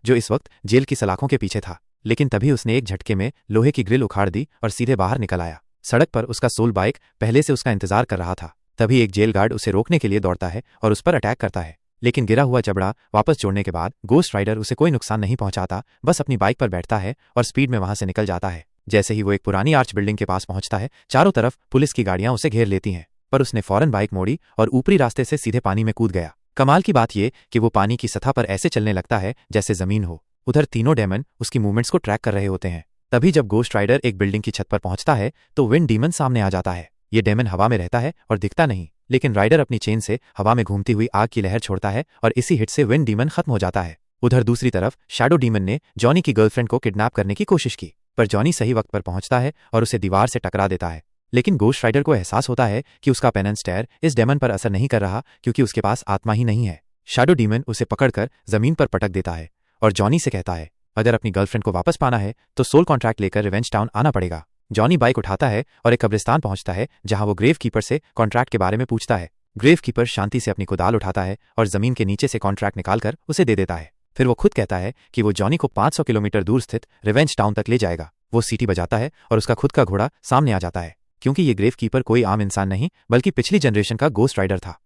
जो इस वक्त जेल की सलाखों के पीछे था, लेकिन तभी उसने एक झटके में लोहे की ग्रिल उखाड़ दी और सीधे बाहर निकल आया। सड़क पर उसका सोल बाइक पहले से उसका इंतजार कर रहा था। तभी एक जेल गार्ड उसे रोकने के लिए दौड़ता है और उस पर अटैक करता है, लेकिन गिरा हुआ जबड़ा वापस जोड़ने के बाद गोस्ट राइडर उसे कोई नुकसान नहीं पहुंचाता, बस अपनी बाइक पर बैठता है और स्पीड में वहां से निकल जाता है। जैसे ही वो एक पुरानी आर्च बिल्डिंग के पास पहुंचता है, चारों तरफ पुलिस की गाड़ियां उसे घेर लेती हैं, पर उसने फौरन बाइक मोड़ी और ऊपरी रास्ते से सीधे पानी में कूद गया। कमाल की बात ये कि वो पानी की सतह पर ऐसे चलने लगता है जैसे जमीन हो। उधर तीनों डेमन उसकी मूवमेंट्स को ट्रैक कर रहे होते हैं। तभी जब गोस्ट राइडर एक बिल्डिंग की छत पर पहुंचता है तो विंड डीमन सामने आ जाता है। ये डेमन हवा में रहता है और दिखता नहीं, लेकिन राइडर अपनी चेन से हवा में घूमती हुई आग की लहर छोड़ता है और इसी हिट से विंड डीमन खत्म हो जाता है। उधर दूसरी तरफ शैडो डीमन ने जॉनी की गर्लफ्रेंड को किडनैप करने की कोशिश की, पर जॉनी सही वक्त पर पहुंचता है और उसे दीवार से टकरा देता है। लेकिन गोस्ट राइडर को एहसास होता है कि उसका पेनेंस स्टेयर इस डेमन पर असर नहीं कर रहा, क्योंकि उसके पास आत्मा ही नहीं है। शैडो डीमन उसे पकड़कर जमीन पर पटक देता है और जॉनी से कहता है, अगर अपनी गर्लफ्रेंड को वापस पाना है तो सोल कॉन्ट्रैक्ट लेकर रिवेंज टाउन आना पड़ेगा। जॉनी बाइक उठाता है और एक कब्रिस्तान पहुंचता है, जहां वो ग्रेव कीपर से कॉन्ट्रैक्ट के बारे में पूछता है। ग्रेव कीपर शांति से अपनी कुदाल उठाता है और जमीन के नीचे से कॉन्ट्रैक्ट निकालकर उसे दे देता है। फिर वो खुद कहता है कि वो जॉनी को 500 किलोमीटर दूर स्थित रिवेंज टाउन तक ले जाएगा। वो सीटी बजाता है और उसका खुद का घोड़ा सामने आ जाता है, क्योंकि ये ग्रेव कीपर कोई आम इंसान नहीं बल्कि पिछली जनरेशन का गोस्ट राइडर था।